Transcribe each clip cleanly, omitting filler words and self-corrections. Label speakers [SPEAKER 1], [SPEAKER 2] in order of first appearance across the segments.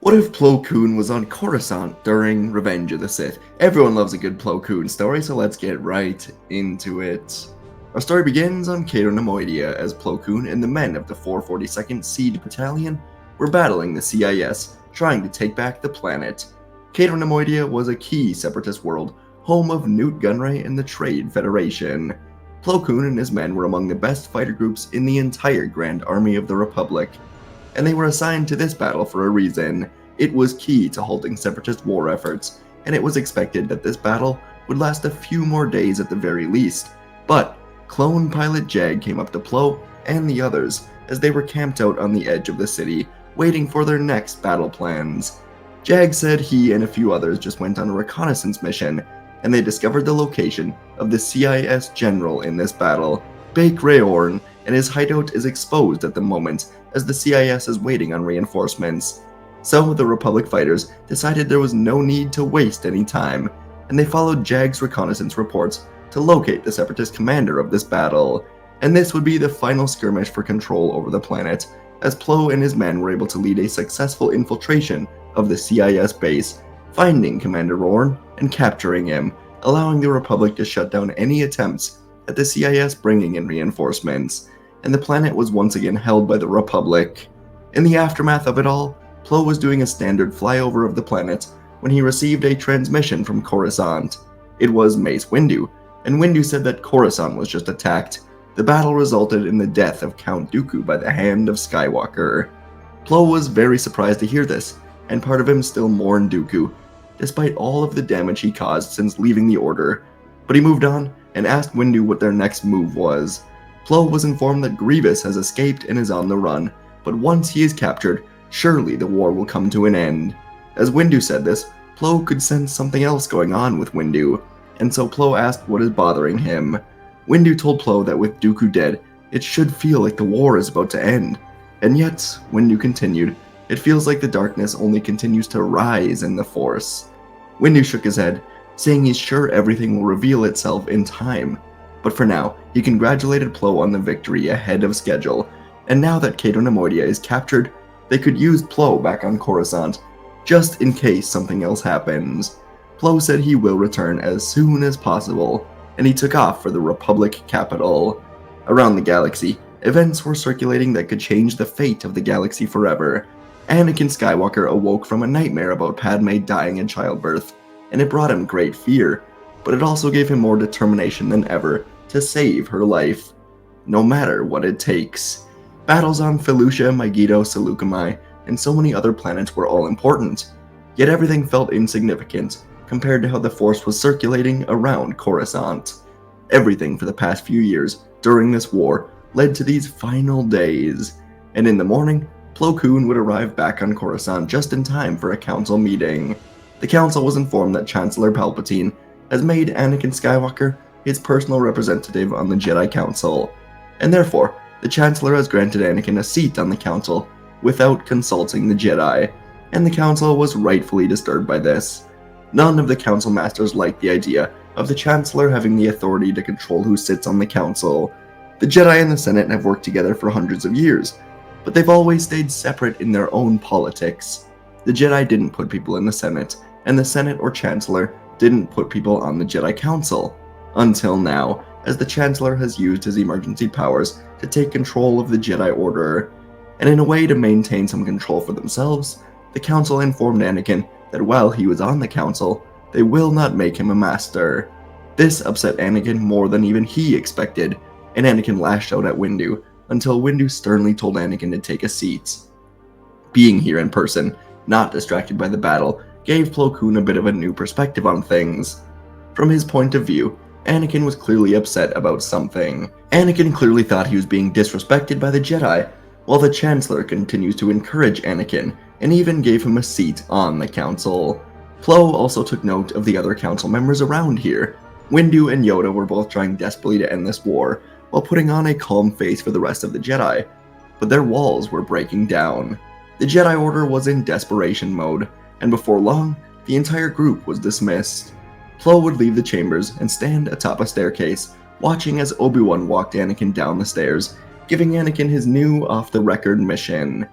[SPEAKER 1] What if Plo Koon was on Coruscant during Revenge of the Sith? Everyone loves a good Plo Koon story, so let's get right into it. Our story begins on Cato Nemoidia as Plo Koon and the men of the 442nd Seed Battalion were battling the CIS, trying to take back the planet. Cato Nemoidia was a key separatist world, home of Newt Gunray and the Trade Federation. Plo Koon and his men were among the best fighter groups in the entire Grand Army of the Republic, and they were assigned to this battle for a reason. It was key to halting separatist war efforts, and it was expected that this battle would last a few more days at the very least. But clone pilot Jag came up to Plo and the others as they were camped out on the edge of the city, waiting for their next battle plans. Jag said he and a few others just went on a reconnaissance mission, and they discovered the location of the CIS general in this battle, Bake Rayorn, and his hideout is exposed at the moment as the CIS is waiting on reinforcements. So the Republic fighters decided there was no need to waste any time, and they followed Jag's reconnaissance reports to locate the Separatist commander of this battle. And this would be the final skirmish for control over the planet, as Plo and his men were able to lead a successful infiltration of the CIS base, finding Commander Rayorn and capturing him, allowing the Republic to shut down any attempts at the CIS bringing in reinforcements, and the planet was once again held by the Republic. In the aftermath of it all, Plo was doing a standard flyover of the planet when he received a transmission from Coruscant. It was Mace Windu, and Windu said that Coruscant was just attacked. The battle resulted in the death of Count Dooku by the hand of Skywalker. Plo was very surprised to hear this, and part of him still mourned Dooku, despite all of the damage he caused since leaving the Order. But he moved on and asked Windu what their next move was. Plo was informed that Grievous has escaped and is on the run, but once he is captured, surely the war will come to an end. As Windu said this, Plo could sense something else going on with Windu, and so Plo asked what is bothering him. Windu told Plo that with Dooku dead, it should feel like the war is about to end. And yet, Windu continued, it feels like the darkness only continues to rise in the Force. Windu shook his head, saying he's sure everything will reveal itself in time. But for now, he congratulated Plo on the victory ahead of schedule, and now that Cato Nemoidia is captured, they could use Plo back on Coruscant, just in case something else happens. Plo said he will return as soon as possible, and he took off for the Republic capital. Around the galaxy, events were circulating that could change the fate of the galaxy forever. Anakin Skywalker awoke from a nightmare about Padme dying in childbirth, and it brought him great fear, but it also gave him more determination than ever to save her life, no matter what it takes. Battles on Felucia, Megiddo, Seleucami, and so many other planets were all important, yet everything felt insignificant compared to how the Force was circulating around Coruscant. Everything for the past few years during this war led to these final days, and in the morning, Plo Koon would arrive back on Coruscant just in time for a council meeting. The council was informed that Chancellor Palpatine has made Anakin Skywalker his personal representative on the Jedi Council, and therefore, the Chancellor has granted Anakin a seat on the Council without consulting the Jedi, and the Council was rightfully disturbed by this. None of the Council Masters liked the idea of the Chancellor having the authority to control who sits on the Council. The Jedi and the Senate have worked together for hundreds of years, but they've always stayed separate in their own politics. The Jedi didn't put people in the Senate, and the Senate or Chancellor didn't put people on the Jedi Council. Until now, as the Chancellor has used his emergency powers to take control of the Jedi Order, and in a way to maintain some control for themselves, the Council informed Anakin that while he was on the Council, they will not make him a master. This upset Anakin more than even he expected, and Anakin lashed out at Windu, until Windu sternly told Anakin to take a seat. Being here in person, not distracted by the battle, gave Plo Koon a bit of a new perspective on things. From his point of view, Anakin was clearly upset about something. Anakin clearly thought he was being disrespected by the Jedi, while the Chancellor continues to encourage Anakin, and even gave him a seat on the Council. Plo also took note of the other Council members around here. Windu and Yoda were both trying desperately to end this war, while putting on a calm face for the rest of the Jedi, but their walls were breaking down. The Jedi Order was in desperation mode, and before long, the entire group was dismissed. Plo would leave the chambers and stand atop a staircase, watching as Obi-Wan walked Anakin down the stairs, giving Anakin his new off-the-record mission.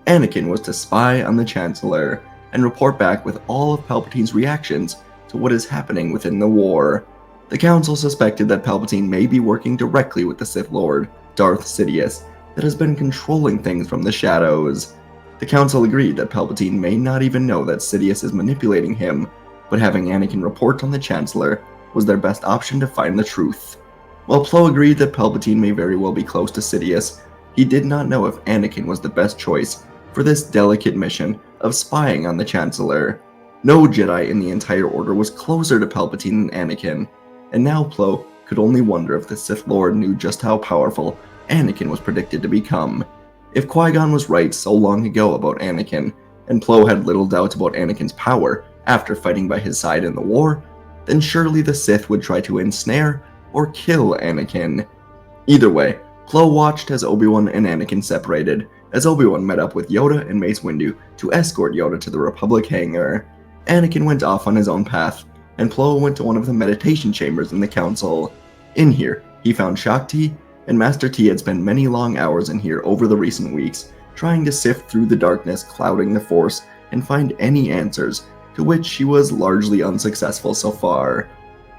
[SPEAKER 1] Anakin was to spy on the Chancellor and report back with all of Palpatine's reactions to what is happening within the war. The Council suspected that Palpatine may be working directly with the Sith Lord, Darth Sidious, that has been controlling things from the shadows. The Council agreed that Palpatine may not even know that Sidious is manipulating him, but having Anakin report on the Chancellor was their best option to find the truth. While Plo agreed that Palpatine may very well be close to Sidious, he did not know if Anakin was the best choice for this delicate mission of spying on the Chancellor. No Jedi in the entire Order was closer to Palpatine than Anakin, and now Plo could only wonder if the Sith Lord knew just how powerful Anakin was predicted to become. If Qui-Gon was right so long ago about Anakin, and Plo had little doubt about Anakin's power after fighting by his side in the war, then surely the Sith would try to ensnare or kill Anakin. Either way, Plo watched as Obi-Wan and Anakin separated, as Obi-Wan met up with Yoda and Mace Windu to escort Yoda to the Republic hangar. Anakin went off on his own path, and Plo went to one of the meditation chambers in the Council. In here, he found Shakti, and Master T had spent many long hours in here over the recent weeks, trying to sift through the darkness clouding the Force and find any answers, to which she was largely unsuccessful so far.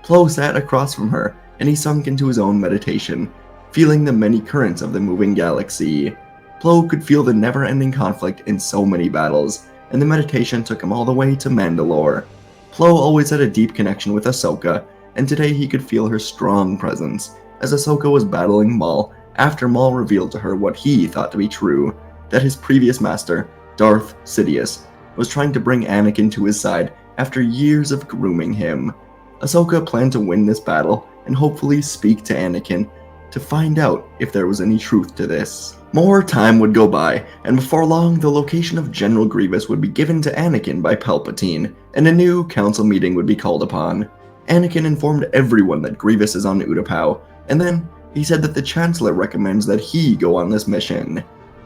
[SPEAKER 1] Plo sat across from her, and he sunk into his own meditation, feeling the many currents of the moving galaxy. Plo could feel the never-ending conflict in so many battles, and the meditation took him all the way to Mandalore. Plo always had a deep connection with Ahsoka, and today he could feel her strong presence, as Ahsoka was battling Maul after Maul revealed to her what he thought to be true, that his previous master, Darth Sidious, was trying to bring Anakin to his side after years of grooming him. Ahsoka planned to win this battle and hopefully speak to Anakin to find out if there was any truth to this. More time would go by, and before long the location of General Grievous would be given to Anakin by Palpatine, and a new council meeting would be called upon. Anakin informed everyone that Grievous is on Utapau, and then he said that the Chancellor recommends that he go on this mission.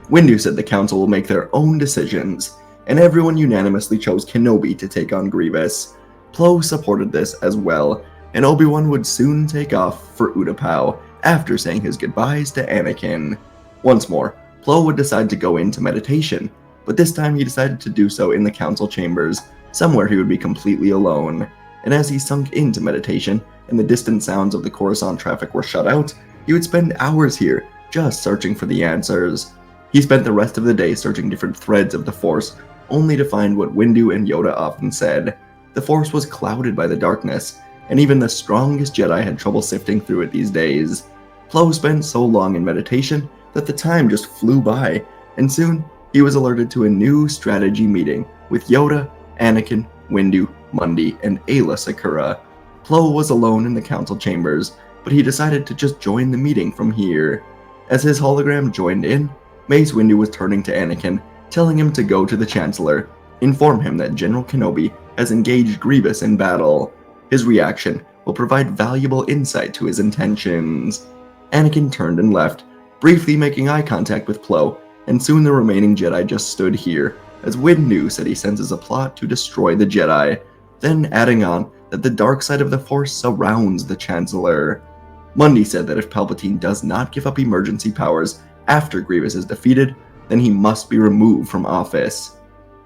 [SPEAKER 1] Windu said the council will make their own decisions, and everyone unanimously chose Kenobi to take on Grievous. Plo supported this as well, and Obi-Wan would soon take off for Utapau after saying his goodbyes to Anakin. Once more, Plo would decide to go into meditation, but this time he decided to do so in the council chambers, somewhere he would be completely alone. And as he sunk into meditation, and the distant sounds of the Coruscant traffic were shut out, he would spend hours here, just searching for the answers. He spent the rest of the day searching different threads of the Force, only to find what Windu and Yoda often said. The Force was clouded by the darkness, and even the strongest Jedi had trouble sifting through it these days. Plo spent so long in meditation that the time just flew by, and soon he was alerted to a new strategy meeting with Yoda, Anakin, Windu, Mundi, and Ayla Secura. Plo was alone in the council chambers, but he decided to just join the meeting from here. As his hologram joined in, Mace Windu was turning to Anakin, telling him to go to the Chancellor, inform him that General Kenobi has engaged Grievous in battle. His reaction will provide valuable insight to his intentions. Anakin turned and left, briefly making eye contact with Plo, and soon the remaining Jedi just stood here, as Windu said he senses a plot to destroy the Jedi, then adding on that the dark side of the Force surrounds the Chancellor. Mundi said that if Palpatine does not give up emergency powers after Grievous is defeated, then he must be removed from office.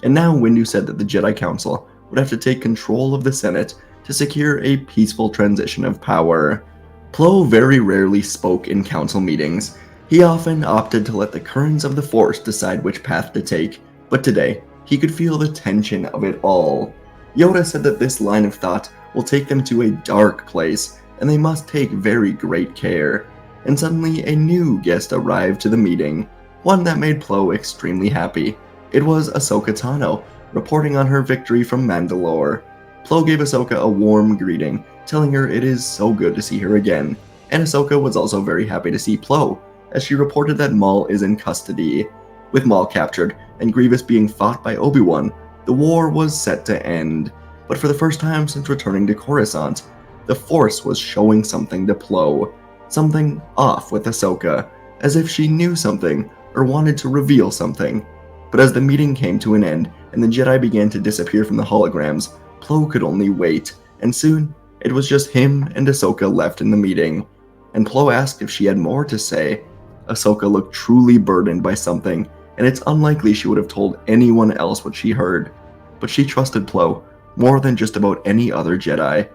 [SPEAKER 1] And now Windu said that the Jedi Council would have to take control of the Senate to secure a peaceful transition of power. Plo very rarely spoke in council meetings. He often opted to let the currents of the Force decide which path to take, but today, he could feel the tension of it all. Yoda said that this line of thought will take them to a dark place, and they must take very great care. And suddenly, a new guest arrived to the meeting, one that made Plo extremely happy. It was Ahsoka Tano, reporting on her victory from Mandalore. Plo gave Ahsoka a warm greeting, telling her it is so good to see her again, and Ahsoka was also very happy to see Plo, as she reported that Maul is in custody. With Maul captured, and Grievous being fought by Obi-Wan, the war was set to end. But for the first time since returning to Coruscant, the Force was showing something to Plo, something off with Ahsoka, as if she knew something or wanted to reveal something. But as the meeting came to an end and the Jedi began to disappear from the holograms, Plo could only wait, and soon it was just him and Ahsoka left in the meeting. And Plo asked if she had more to say. Ahsoka looked truly burdened by something, and it's unlikely she would have told anyone else what she heard. But she trusted Plo more than just about any other Jedi.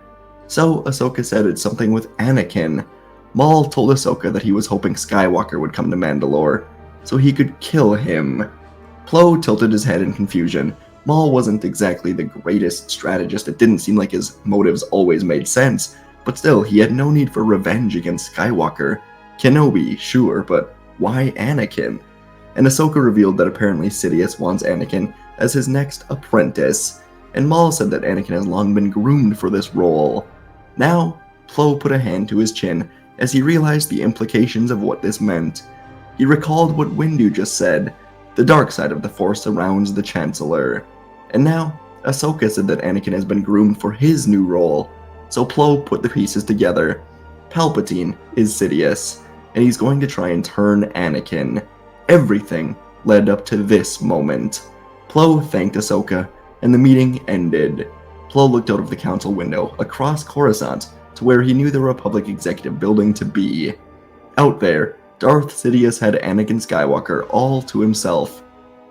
[SPEAKER 1] So Ahsoka said it's something with Anakin. Maul told Ahsoka that he was hoping Skywalker would come to Mandalore, so he could kill him. Plo tilted his head in confusion. Maul wasn't exactly the greatest strategist. It didn't seem like his motives always made sense, but still, he had no need for revenge against Skywalker. Kenobi, sure, but why Anakin? And Ahsoka revealed that apparently Sidious wants Anakin as his next apprentice, and Maul said that Anakin has long been groomed for this role. Now, Plo put a hand to his chin as he realized the implications of what this meant. He recalled what Windu just said: the dark side of the Force surrounds the Chancellor. And now, Ahsoka said that Anakin has been groomed for his new role, so Plo put the pieces together. Palpatine is Sidious, and he's going to try and turn Anakin. Everything led up to this moment. Plo thanked Ahsoka, and the meeting ended. Plo looked out of the council window, across Coruscant, to where he knew the Republic Executive Building to be. Out there, Darth Sidious had Anakin Skywalker all to himself,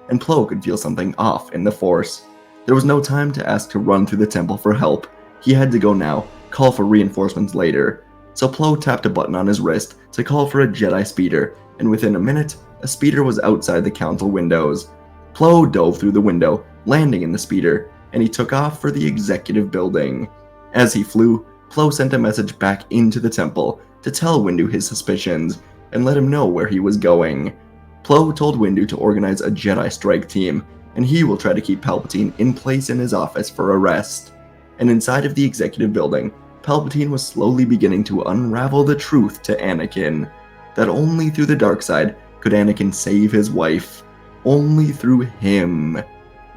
[SPEAKER 1] and Plo could feel something off in the Force. There was no time to ask to run through the temple for help. He had to go now, call for reinforcements later. So Plo tapped a button on his wrist to call for a Jedi speeder, and within a minute, a speeder was outside the council windows. Plo dove through the window, landing in the speeder, and he took off for the executive building. As he flew, Plo sent a message back into the temple to tell Windu his suspicions and let him know where he was going. Plo told Windu to organize a Jedi strike team, and he will try to keep Palpatine in place in his office for arrest. And inside of the executive building, Palpatine was slowly beginning to unravel the truth to Anakin, that only through the dark side could Anakin save his wife. Only through him.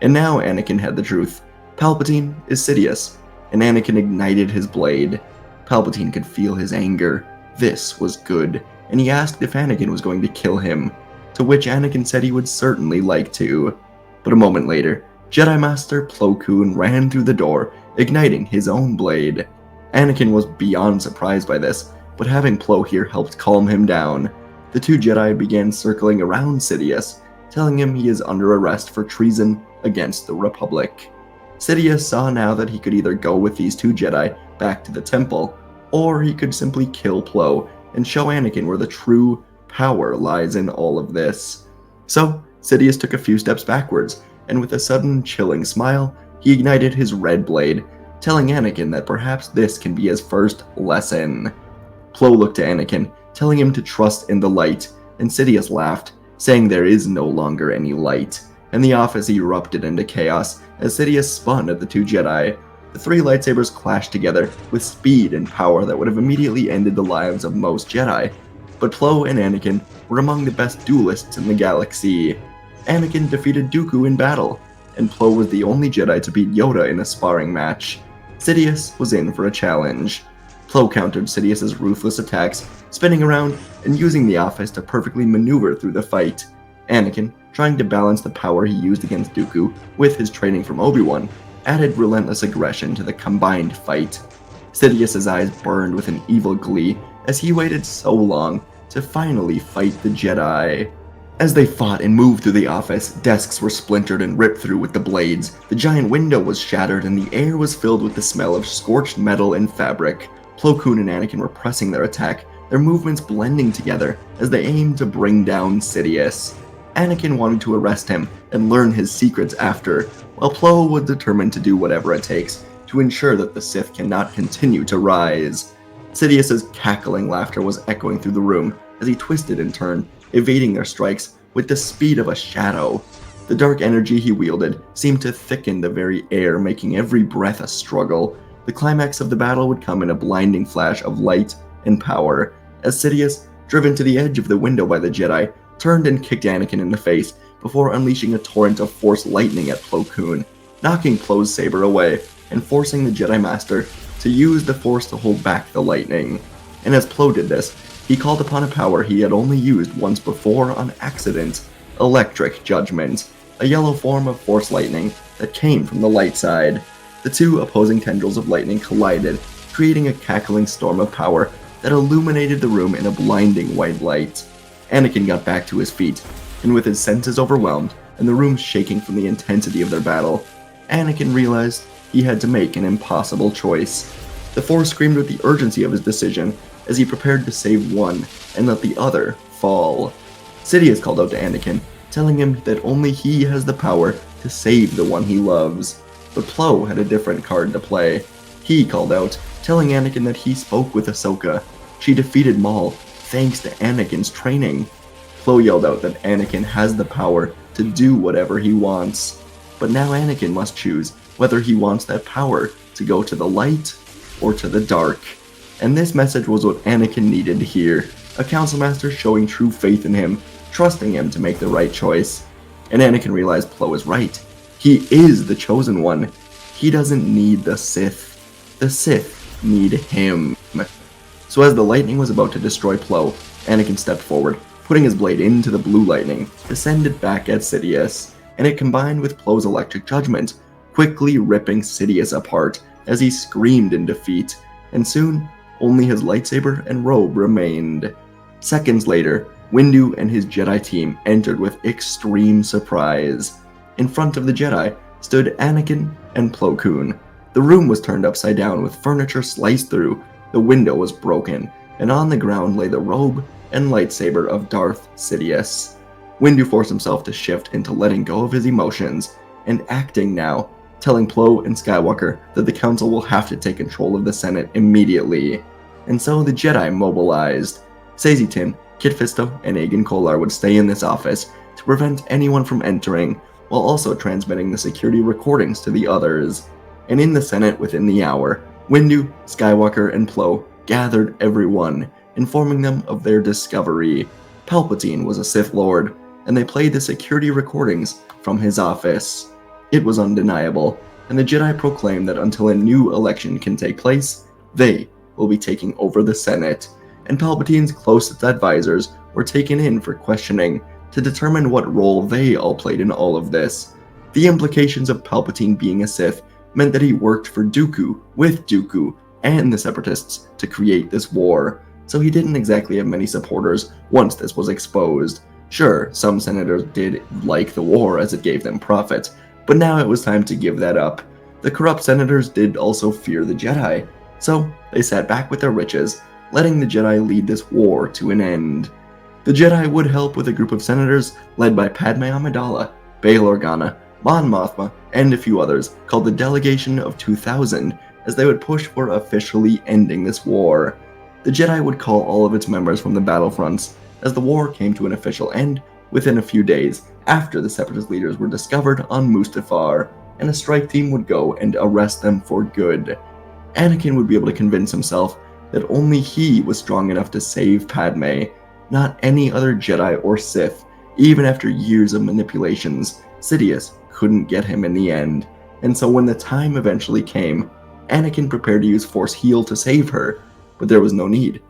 [SPEAKER 1] And now Anakin had the truth. Palpatine is Sidious, and Anakin ignited his blade. Palpatine could feel his anger. This was good, and he asked if Anakin was going to kill him, to which Anakin said he would certainly like to. But a moment later, Jedi Master Plo Koon ran through the door, igniting his own blade. Anakin was beyond surprised by this, but having Plo here helped calm him down. The two Jedi began circling around Sidious, telling him he is under arrest for treason against the Republic. Sidious saw now that he could either go with these two Jedi back to the temple, or he could simply kill Plo and show Anakin where the true power lies in all of this. So, Sidious took a few steps backwards, and with a sudden chilling smile, he ignited his red blade, telling Anakin that perhaps this can be his first lesson. Plo looked to Anakin, telling him to trust in the light, and Sidious laughed, saying there is no longer any light, and the office erupted into chaos as Sidious spun at the two Jedi. The three lightsabers clashed together with speed and power that would have immediately ended the lives of most Jedi, but Plo and Anakin were among the best duelists in the galaxy. Anakin defeated Dooku in battle, and Plo was the only Jedi to beat Yoda in a sparring match. Sidious was in for a challenge. Plo countered Sidious's ruthless attacks, spinning around and using the office to perfectly maneuver through the fight. Anakin, trying to balance the power he used against Dooku with his training from Obi-Wan, added relentless aggression to the combined fight. Sidious's eyes burned with an evil glee as he waited so long to finally fight the Jedi. As they fought and moved through the office, desks were splintered and ripped through with the blades, the giant window was shattered, and the air was filled with the smell of scorched metal and fabric. Plo Koon and Anakin were pressing their attack, their movements blending together as they aimed to bring down Sidious. Anakin wanted to arrest him and learn his secrets after, while Plo was determined to do whatever it takes to ensure that the Sith cannot continue to rise. Sidious's cackling laughter was echoing through the room as he twisted and turned, evading their strikes with the speed of a shadow. The dark energy he wielded seemed to thicken the very air, making every breath a struggle. The climax of the battle would come in a blinding flash of light and power, as Sidious, driven to the edge of the window by the Jedi, turned and kicked Anakin in the face before unleashing a torrent of Force lightning at Plo Koon, knocking Plo's saber away and forcing the Jedi Master to use the Force to hold back the lightning. And as Plo did this, he called upon a power he had only used once before on accident: Electric Judgment, a yellow form of Force lightning that came from the light side. The two opposing tendrils of lightning collided, creating a cackling storm of power that illuminated the room in a blinding white light. Anakin got back to his feet, and with his senses overwhelmed and the room shaking from the intensity of their battle, Anakin realized he had to make an impossible choice. The Force screamed with the urgency of his decision as he prepared to save one and let the other fall. Sidious called out to Anakin, telling him that only he has the power to save the one he loves. But Plo had a different card to play. He called out, telling Anakin that he spoke with Ahsoka. She defeated Maul thanks to Anakin's training. Plo yelled out that Anakin has the power to do whatever he wants. But now Anakin must choose whether he wants that power to go to the light or to the dark. And this message was what Anakin needed to hear. A Council Master showing true faith in him, trusting him to make the right choice. And Anakin realized Plo is right. He is the chosen one. He doesn't need the Sith. The Sith need him. So as the lightning was about to destroy Plo, Anakin stepped forward, putting his blade into the blue lightning, descended back at Sidious, and it combined with Plo's electric judgment, quickly ripping Sidious apart as he screamed in defeat, and soon only his lightsaber and robe remained. Seconds later, Windu and his Jedi team entered with extreme surprise. In front of the Jedi stood Anakin and Plo Koon. The room was turned upside down with furniture sliced through, the window was broken, and on the ground lay the robe and lightsaber of Darth Sidious. Windu forced himself to shift into letting go of his emotions and acting now, telling Plo and Skywalker that the Council will have to take control of the Senate immediately. And so the Jedi mobilized. Saesee Tiin, Kit Fisto, and Agen Kolar would stay in this office to prevent anyone from entering, while also transmitting the security recordings to the others. And in the Senate within the hour, Windu, Skywalker, and Plo gathered everyone, informing them of their discovery. Palpatine was a Sith Lord, and they played the security recordings from his office. It was undeniable, and the Jedi proclaimed that until a new election can take place, they will be taking over the Senate, and Palpatine's closest advisors were taken in for questioning to determine what role they all played in all of this. The implications of Palpatine being a Sith meant that he worked for Dooku, with Dooku, and the Separatists to create this war, so he didn't exactly have many supporters once this was exposed. Sure, some senators did like the war as it gave them profit, but now it was time to give that up. The corrupt senators did also fear the Jedi, so they sat back with their riches, letting the Jedi lead this war to an end. The Jedi would help with a group of senators led by Padme Amidala, Bail Organa, Mon Mothma, and a few others, called the Delegation of 2000, as they would push for officially ending this war. The Jedi would call all of its members from the battlefronts, as the war came to an official end within a few days after the Separatist leaders were discovered on Mustafar, and a strike team would go and arrest them for good. Anakin would be able to convince himself that only he was strong enough to save Padme, not any other Jedi or Sith. Even after years of manipulations, Sidious couldn't get him in the end, and so when the time eventually came, Anakin prepared to use Force Heal to save her, but there was no need.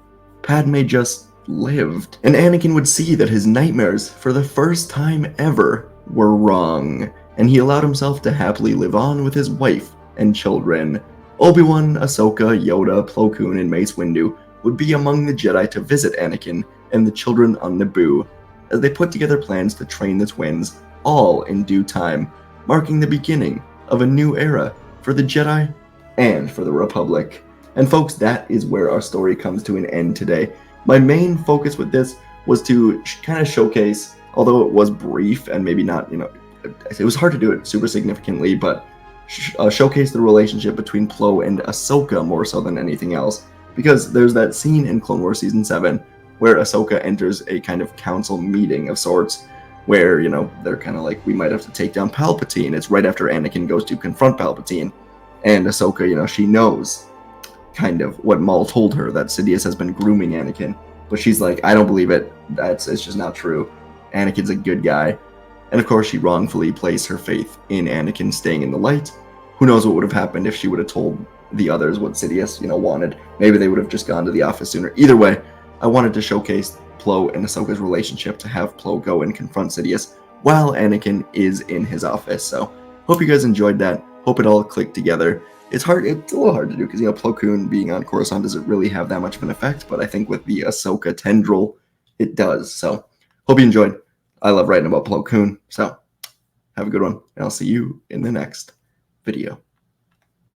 [SPEAKER 1] Padme just lived, and Anakin would see that his nightmares, for the first time ever, were wrong, and he allowed himself to happily live on with his wife and children. Obi-Wan, Ahsoka, Yoda, Plo Koon, and Mace Windu would be among the Jedi to visit Anakin and the children on Naboo, as they put together plans to train the twins, all in due time, marking the beginning of a new era for the Jedi and for the Republic. And folks, that is where our story comes to an end today. My main focus with this was to kind of showcase, although it was brief and maybe not, it was hard to do it super significantly, but showcase the relationship between Plo and Ahsoka more so than anything else. Because there's that scene in Clone Wars Season 7 where Ahsoka enters a kind of council meeting of sorts, where, they're kind of like, we might have to take down Palpatine. It's right after Anakin goes to confront Palpatine. And Ahsoka, she knows kind of what Maul told her, that Sidious has been grooming Anakin. But she's like, I don't believe it. It's just not true. Anakin's a good guy. And of course, she wrongfully placed her faith in Anakin staying in the light. Who knows what would have happened if she would have told the others what Sidious, wanted. Maybe they would have just gone to the office sooner. Either way, I wanted to showcase Plo and Ahsoka's relationship, to have Plo go and confront Sidious while Anakin is in his office. So, hope you guys enjoyed that. Hope it all clicked together. It's a little hard to do because, Plo Koon being on Coruscant doesn't really have that much of an effect, but I think with the Ahsoka tendril, it does. So, hope you enjoyed. I love writing about Plo Koon. So have a good one, and I'll see you in the next video.